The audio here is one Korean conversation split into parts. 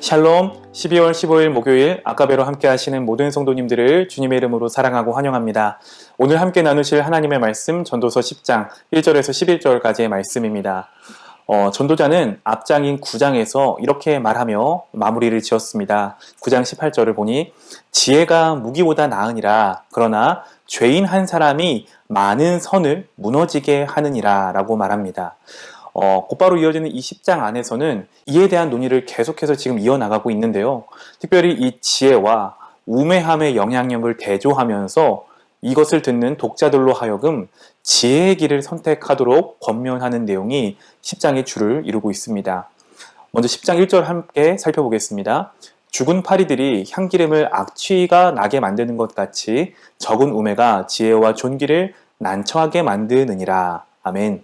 샬롬, 12월 15일 목요일 아까베로 함께 하시는 모든 성도님들을 주님의 이름으로 사랑하고 환영합니다. 오늘 함께 나누실 하나님의 말씀 전도서 10장 1절에서 11절까지의 말씀입니다. 전도자는 앞장인 9장에서 이렇게 말하며 마무리를 지었습니다. 9장 18절을 보니 지혜가 무기보다 나으니라. 그러나 죄인 한 사람이 많은 선을 무너지게 하느니라 라고 말합니다. 곧바로 이어지는 이 10장 안에서는 이에 대한 논의를 계속해서 지금 이어나가고 있는데요. 특별히 이 지혜와 우매함의 영향력을 대조하면서 이것을 듣는 독자들로 하여금 지혜의 길을 선택하도록 권면하는 내용이 10장의 줄을 이루고 있습니다. 먼저 10장 1절 함께 살펴보겠습니다. 죽은 파리들이 향기름을 악취가 나게 만드는 것 같이 적은 우매가 지혜와 존귀를 난처하게 만드느니라. 아멘.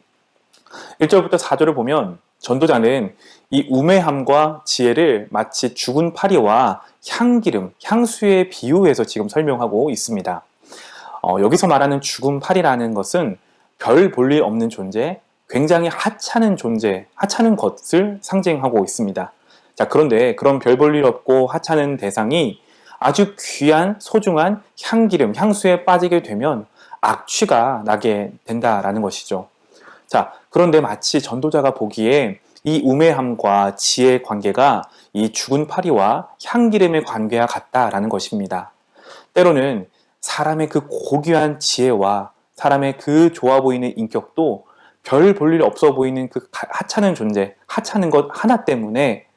1절부터 4절을 보면 전도자는 이 우매함과 지혜를 마치 죽은 파리와 향기름, 향수에 비유해서 지금 설명하고 있습니다. 여기서 말하는 죽은 파리라는 것은 별 볼 일 없는 존재, 굉장히 하찮은 존재, 하찮은 것을 상징하고 있습니다. 자, 그런데 그런 별 볼 일 없고 하찮은 대상이 아주 귀한 소중한 향기름, 향수에 빠지게 되면 악취가 나게 된다라는 것이죠. 자, 그런데 마치 전도자가 보기에 이 우매함과 지혜의 관계가 이 죽은 파리와 향기름의 관계와 같다라는 것입니다. 때로는 사람의 그 고귀한 지혜와 사람의 그 좋아 보이는 인격도 별 볼 일 없어 보이는 그 하찮은 존재, 하찮은 것 하나 때문에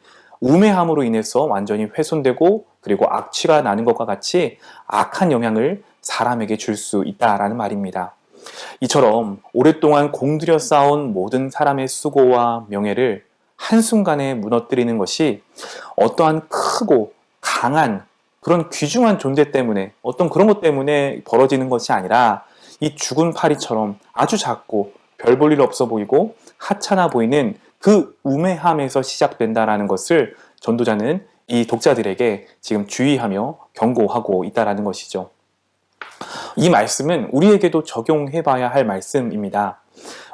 우매함으로 인해서 완전히 훼손되고 그리고 악취가 나는 것과 같이 악한 영향을 사람에게 줄 수 있다라는 말입니다. 이처럼 오랫동안 공들여 쌓아온 모든 사람의 수고와 명예를 한순간에 무너뜨리는 것이 어떠한 크고 강한 그런 귀중한 존재 때문에 어떤 그런 것 때문에 벌어지는 것이 아니라 이 죽은 파리처럼 아주 작고 별 볼 일 없어 보이고 하찮아 보이는 그 우매함에서 시작된다라는 것을 전도자는 이 독자들에게 지금 주의하며 경고하고 있다라는 것이죠. 이 말씀은 우리에게도 적용해 봐야 할 말씀입니다.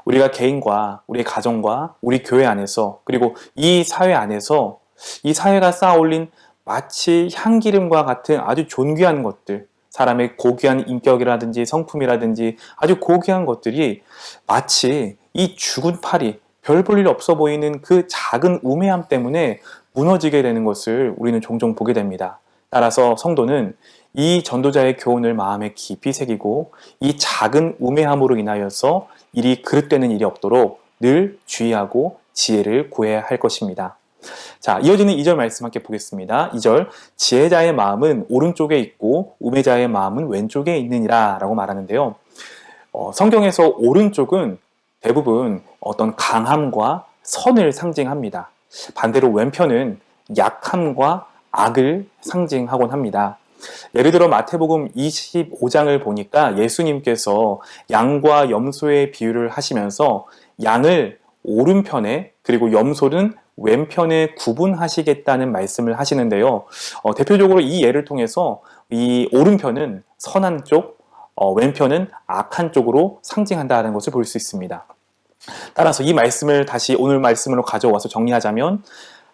우리가 개인과 우리 가정과 우리 교회 안에서 그리고 이 사회 안에서 이 사회가 쌓아올린 마치 향기름과 같은 아주 존귀한 것들, 사람의 고귀한 인격이라든지 성품이라든지 아주 고귀한 것들이 마치 이 죽은 파리, 별 볼 일 없어 보이는 그 작은 우매함 때문에 무너지게 되는 것을 우리는 종종 보게 됩니다. 따라서 성도는 이 전도자의 교훈을 마음에 깊이 새기고 이 작은 우매함으로 인하여서 일이 그릇되는 일이 없도록 늘 주의하고 지혜를 구해야 할 것입니다. 자, 이어지는 2절 말씀 함께 보겠습니다. 2절, 지혜자의 마음은 오른쪽에 있고 우매자의 마음은 왼쪽에 있느니라 라고 말하는데요. 성경에서 오른쪽은 대부분 어떤 강함과 선을 상징합니다. 반대로 왼편은 약함과 악을 상징하곤 합니다. 예를 들어 마태복음 25장을 보니까 예수님께서 양과 염소의 비유를 하시면서 양을 오른편에 그리고 염소는 왼편에 구분하시겠다는 말씀을 하시는데요. 대표적으로 이 예를 통해서 이 오른편은 선한 쪽, 왼편은 악한 쪽으로 상징한다는 것을 볼 수 있습니다. 따라서 이 말씀을 다시 오늘 말씀으로 가져와서 정리하자면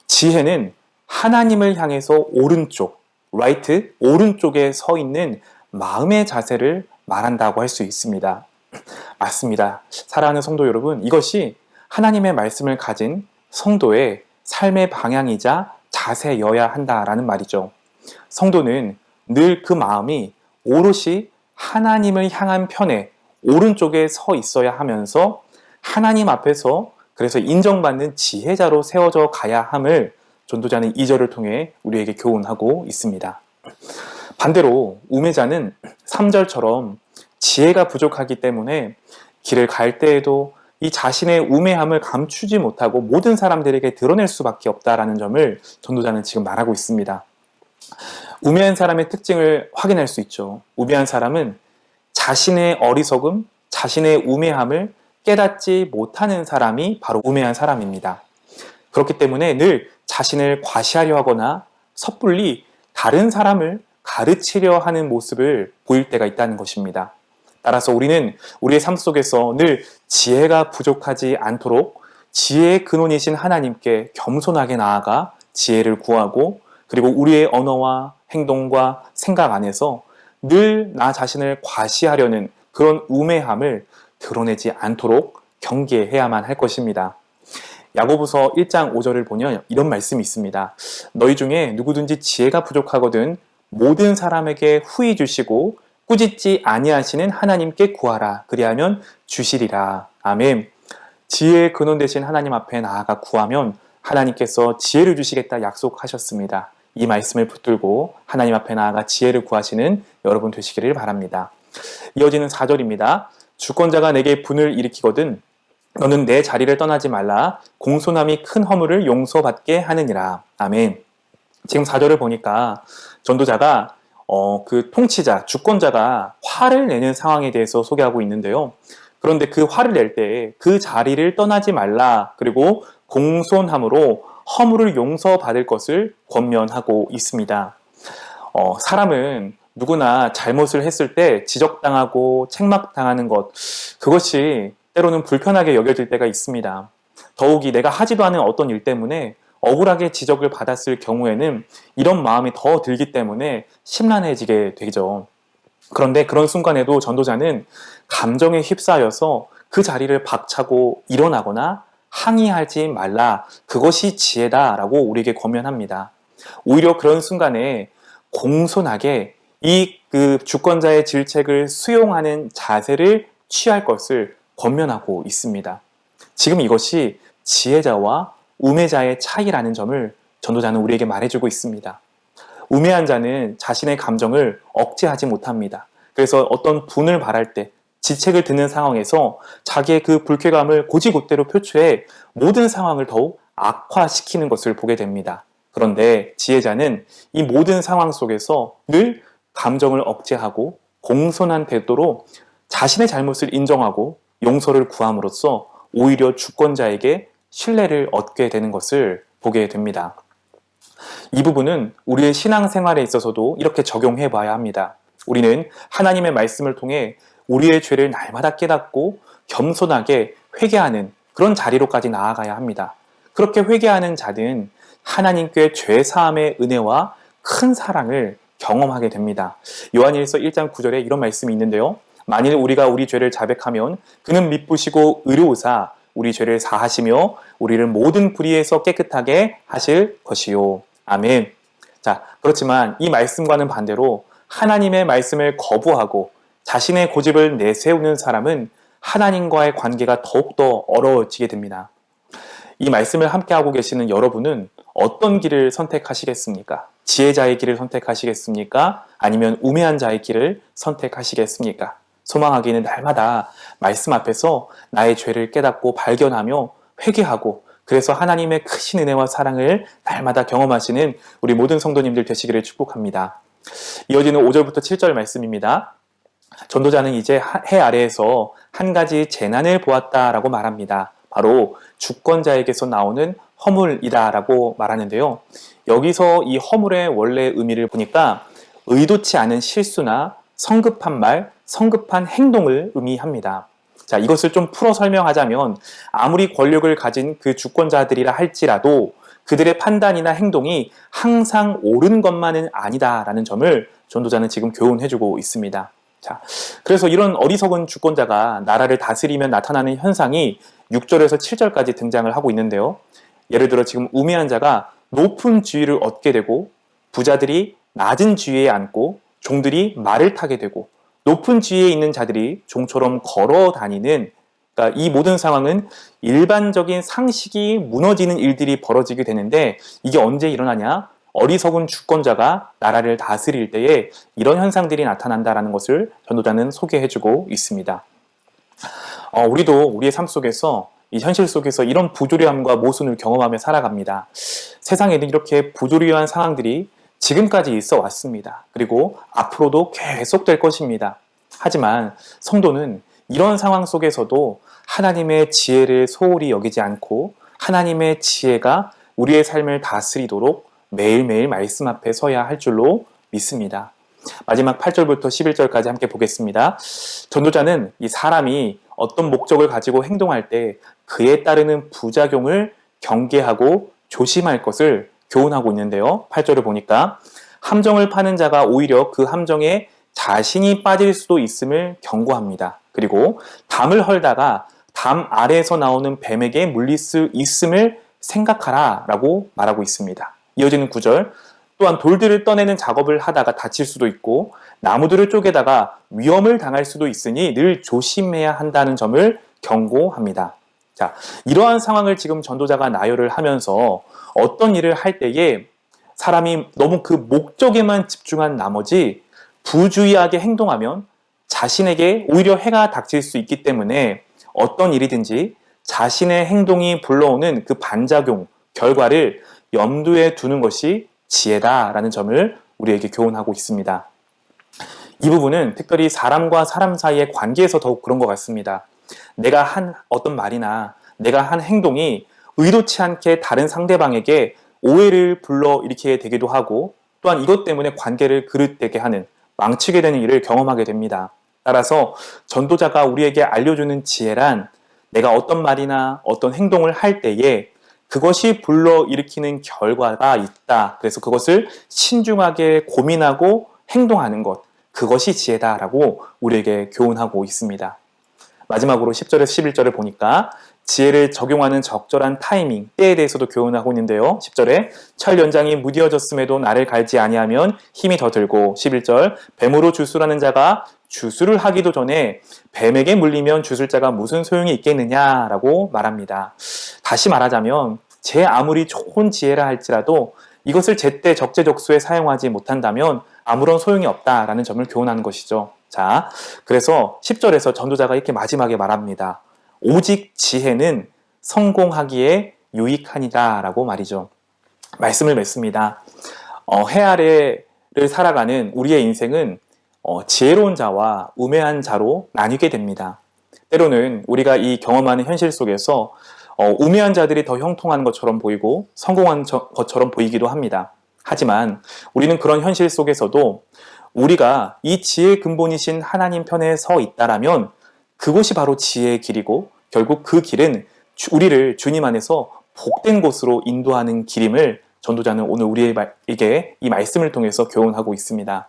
지혜는 하나님을 향해서 오른쪽, right, 오른쪽에 서 있는 마음의 자세를 말한다고 할 수 있습니다. 맞습니다. 사랑하는 성도 여러분, 이것이 하나님의 말씀을 가진 성도의 삶의 방향이자 자세여야 한다라는 말이죠. 성도는 늘 그 마음이 오롯이 하나님을 향한 편에 오른쪽에 서 있어야 하면서 하나님 앞에서 그래서 인정받는 지혜자로 세워져 가야 함을 전도자는 2절을 통해 우리에게 교훈하고 있습니다. 반대로 우매자는 3절처럼 지혜가 부족하기 때문에 길을 갈 때에도 이 자신의 우매함을 감추지 못하고 모든 사람들에게 드러낼 수밖에 없다라는 점을 전도자는 지금 말하고 있습니다. 우매한 사람의 특징을 확인할 수 있죠. 우매한 사람은 자신의 어리석음, 자신의 우매함을 깨닫지 못하는 사람이 바로 우매한 사람입니다. 그렇기 때문에 늘 자신을 과시하려 하거나 섣불리 다른 사람을 가르치려 하는 모습을 보일 때가 있다는 것입니다. 따라서 우리는 우리의 삶 속에서 늘 지혜가 부족하지 않도록 지혜의 근원이신 하나님께 겸손하게 나아가 지혜를 구하고 그리고 우리의 언어와 행동과 생각 안에서 늘 나 자신을 과시하려는 그런 우매함을 드러내지 않도록 경계해야만 할 것입니다. 야고보서 1장 5절을 보면 이런 말씀이 있습니다. 너희 중에 누구든지 지혜가 부족하거든 모든 사람에게 후히 주시고 꾸짖지 아니하시는 하나님께 구하라. 그리하면 주시리라. 아멘. 지혜의 근원 되신 하나님 앞에 나아가 구하면 하나님께서 지혜를 주시겠다 약속하셨습니다. 이 말씀을 붙들고 하나님 앞에 나아가 지혜를 구하시는 여러분 되시기를 바랍니다. 이어지는 4절입니다. 주권자가 내게 분을 일으키거든 너는 내 자리를 떠나지 말라. 공손함이 큰 허물을 용서받게 하느니라. 아멘. 지금 4절을 보니까 전도자가 그 통치자, 주권자가 화를 내는 상황에 대해서 소개하고 있는데요. 그런데 그 화를 낼 때 그 자리를 떠나지 말라. 그리고 공손함으로 허물을 용서받을 것을 권면하고 있습니다. 사람은 누구나 잘못을 했을 때 지적당하고 책망당하는 것, 그것이 때로는 불편하게 여겨질 때가 있습니다. 더욱이 내가 하지도 않은 어떤 일 때문에 억울하게 지적을 받았을 경우에는 이런 마음이 더 들기 때문에 심란해지게 되죠. 그런데 그런 순간에도 전도자는 감정에 휩싸여서 그 자리를 박차고 일어나거나 항의하지 말라. 그것이 지혜다라고 우리에게 권면합니다. 오히려 그런 순간에 공손하게 그 주권자의 질책을 수용하는 자세를 취할 것을 권면하고 있습니다. 지금 이것이 지혜자와 우매자의 차이라는 점을 전도자는 우리에게 말해주고 있습니다. 우매한 자는 자신의 감정을 억제하지 못합니다. 그래서 어떤 분을 발할 때 지책을 듣는 상황에서 자기의 그 불쾌감을 곧이곧대로 표출해 모든 상황을 더욱 악화시키는 것을 보게 됩니다. 그런데 지혜자는 이 모든 상황 속에서 늘 감정을 억제하고 공손한 태도로 자신의 잘못을 인정하고 용서를 구함으로써 오히려 주권자에게 신뢰를 얻게 되는 것을 보게 됩니다. 이 부분은 우리의 신앙생활에 있어서도 이렇게 적용해 봐야 합니다. 우리는 하나님의 말씀을 통해 우리의 죄를 날마다 깨닫고 겸손하게 회개하는 그런 자리로까지 나아가야 합니다. 그렇게 회개하는 자는 하나님께 죄 사함의 은혜와 큰 사랑을 경험하게 됩니다. 요한일서 1장 9절에 이런 말씀이 있는데요. 만일 우리가 우리 죄를 자백하면 그는 미쁘시고 의로우사 우리 죄를 사하시며 우리를 모든 불의에서 깨끗하게 하실 것이요. 아멘. 자, 그렇지만 이 말씀과는 반대로 하나님의 말씀을 거부하고 자신의 고집을 내세우는 사람은 하나님과의 관계가 더욱더 어려워지게 됩니다. 이 말씀을 함께하고 계시는 여러분은 어떤 길을 선택하시겠습니까? 지혜자의 길을 선택하시겠습니까? 아니면 우매한 자의 길을 선택하시겠습니까? 소망하기는 날마다 말씀 앞에서 나의 죄를 깨닫고 발견하며 회개하고 그래서 하나님의 크신 은혜와 사랑을 날마다 경험하시는 우리 모든 성도님들 되시기를 축복합니다. 이어지는 5절부터 7절 말씀입니다. 전도자는 이제 해 아래에서 한 가지 재난을 보았다라고 말합니다. 바로 주권자에게서 나오는 허물이다라고 말하는데요. 여기서 이 허물의 원래 의미를 보니까 의도치 않은 실수나 성급한 말, 성급한 행동을 의미합니다. 자, 이것을 좀 풀어 설명하자면 아무리 권력을 가진 그 주권자들이라 할지라도 그들의 판단이나 행동이 항상 옳은 것만은 아니다라는 점을 전도자는 지금 교훈해주고 있습니다. 자, 그래서 이런 어리석은 주권자가 나라를 다스리면 나타나는 현상이 6절에서 7절까지 등장을 하고 있는데요. 예를 들어 지금 우매한 자가 높은 지위를 얻게 되고 부자들이 낮은 지위에 앉고 종들이 말을 타게 되고 높은 지위에 있는 자들이 종처럼 걸어 다니는, 그러니까 이 모든 상황은 일반적인 상식이 무너지는 일들이 벌어지게 되는데 이게 언제 일어나냐? 어리석은 주권자가 나라를 다스릴 때에 이런 현상들이 나타난다는 것을 전도자는 소개해주고 있습니다. 우리도 우리의 삶 속에서 이 현실 속에서 이런 부조리함과 모순을 경험하며 살아갑니다. 세상에는 이렇게 부조리한 상황들이 지금까지 있어 왔습니다. 그리고 앞으로도 계속될 것입니다. 하지만 성도는 이런 상황 속에서도 하나님의 지혜를 소홀히 여기지 않고 하나님의 지혜가 우리의 삶을 다스리도록 매일매일 말씀 앞에 서야 할 줄로 믿습니다. 마지막 8절부터 11절까지 함께 보겠습니다. 전도자는 이 사람이 어떤 목적을 가지고 행동할 때 그에 따르는 부작용을 경계하고 조심할 것을 교훈하고 있는데요. 8절을 보니까 함정을 파는 자가 오히려 그 함정에 자신이 빠질 수도 있음을 경고합니다. 그리고 담을 헐다가 담 아래에서 나오는 뱀에게 물릴 수 있음을 생각하라 라고 말하고 있습니다. 이어지는 9절, 또한 돌들을 떠내는 작업을 하다가 다칠 수도 있고 나무들을 쪼개다가 위험을 당할 수도 있으니 늘 조심해야 한다는 점을 경고합니다. 자, 이러한 상황을 지금 전도자가 나열을 하면서 어떤 일을 할 때에 사람이 너무 그 목적에만 집중한 나머지 부주의하게 행동하면 자신에게 오히려 해가 닥칠 수 있기 때문에 어떤 일이든지 자신의 행동이 불러오는 그 반작용, 결과를 염두에 두는 것이 지혜다라는 점을 우리에게 교훈하고 있습니다. 이 부분은 특별히 사람과 사람 사이의 관계에서 더욱 그런 것 같습니다. 내가 한 어떤 말이나 내가 한 행동이 의도치 않게 다른 상대방에게 오해를 불러일으키게 되기도 하고 또한 이것 때문에 관계를 그릇되게 하는, 망치게 되는 일을 경험하게 됩니다. 따라서 전도자가 우리에게 알려주는 지혜란 내가 어떤 말이나 어떤 행동을 할 때에 그것이 불러일으키는 결과가 있다. 그래서 그것을 신중하게 고민하고 행동하는 것, 그것이 지혜다라고 우리에게 교훈하고 있습니다. 마지막으로 10절에서 11절을 보니까 지혜를 적용하는 적절한 타이밍, 때에 대해서도 교훈하고 있는데요. 10절에 철 연장이 무뎌졌음에도 나를 갈지 아니하면 힘이 더 들고, 11절 뱀으로 주술하는 자가 주술을 하기도 전에 뱀에게 물리면 주술 자가 무슨 소용이 있겠느냐라고 말합니다. 다시 말하자면 제 아무리 좋은 지혜라 할지라도 이것을 제때 적재적소에 사용하지 못한다면 아무런 소용이 없다라는 점을 교훈하는 것이죠. 자, 그래서 10절에서 전도자가 이렇게 마지막에 말합니다. 오직 지혜는 성공하기에 유익하니라 라고 말이죠. 말씀을 맺습니다. 해 아래를 살아가는 우리의 인생은 지혜로운 자와 우매한 자로 나뉘게 됩니다. 때로는 우리가 이 경험하는 현실 속에서 우매한 자들이 더 형통한 것처럼 보이고 성공한 것처럼 보이기도 합니다. 하지만 우리는 그런 현실 속에서도 우리가 이 지혜의 근본이신 하나님 편에 서 있다라면 그것이 바로 지혜의 길이고 결국 그 길은 우리를 주님 안에서 복된 곳으로 인도하는 길임을 전도자는 오늘 우리에게 이 말씀을 통해서 교훈하고 있습니다.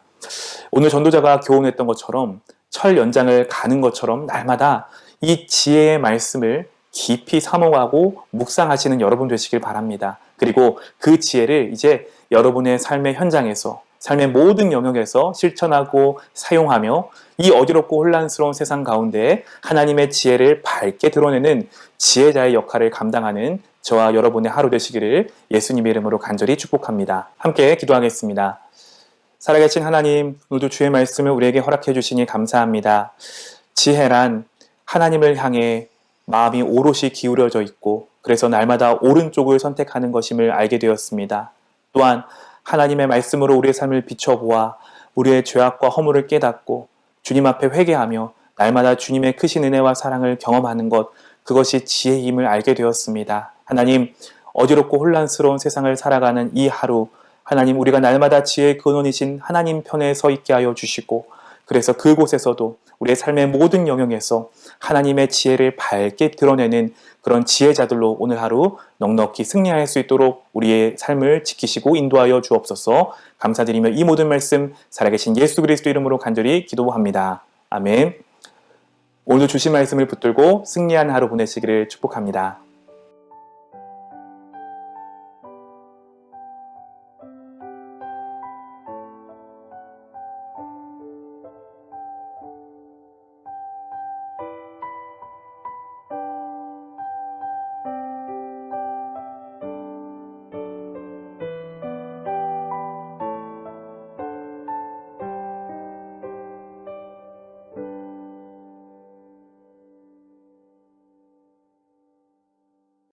오늘 전도자가 교훈했던 것처럼 철 연장을 가는 것처럼 날마다 이 지혜의 말씀을 깊이 사모하고 묵상하시는 여러분 되시길 바랍니다. 그리고 그 지혜를 이제 여러분의 삶의 현장에서, 삶의 모든 영역에서 실천하고 사용하며 이 어지럽고 혼란스러운 세상 가운데 하나님의 지혜를 밝게 드러내는 지혜자의 역할을 감당하는 저와 여러분의 하루 되시기를 예수님의 이름으로 간절히 축복합니다. 함께 기도하겠습니다. 살아계신 하나님, 오늘도 주의 말씀을 우리에게 허락해 주시니 감사합니다. 지혜란 하나님을 향해 마음이 오롯이 기울여져 있고 그래서 날마다 오른쪽을 선택하는 것임을 알게 되었습니다. 또한 하나님의 말씀으로 우리의 삶을 비춰보아 우리의 죄악과 허물을 깨닫고 주님 앞에 회개하며 날마다 주님의 크신 은혜와 사랑을 경험하는 것, 그것이 지혜임을 알게 되었습니다. 하나님, 어지럽고 혼란스러운 세상을 살아가는 이 하루, 하나님, 우리가 날마다 지혜의 근원이신 하나님 편에 서 있게 하여 주시고 그래서 그곳에서도 우리의 삶의 모든 영역에서 하나님의 지혜를 밝게 드러내는 그런 지혜자들로 오늘 하루 넉넉히 승리할 수 있도록 우리의 삶을 지키시고 인도하여 주옵소서. 감사드리며 이 모든 말씀 살아계신 예수 그리스도 이름으로 간절히 기도합니다. 아멘. 오늘도 주신 말씀을 붙들고 승리한 하루 보내시기를 축복합니다.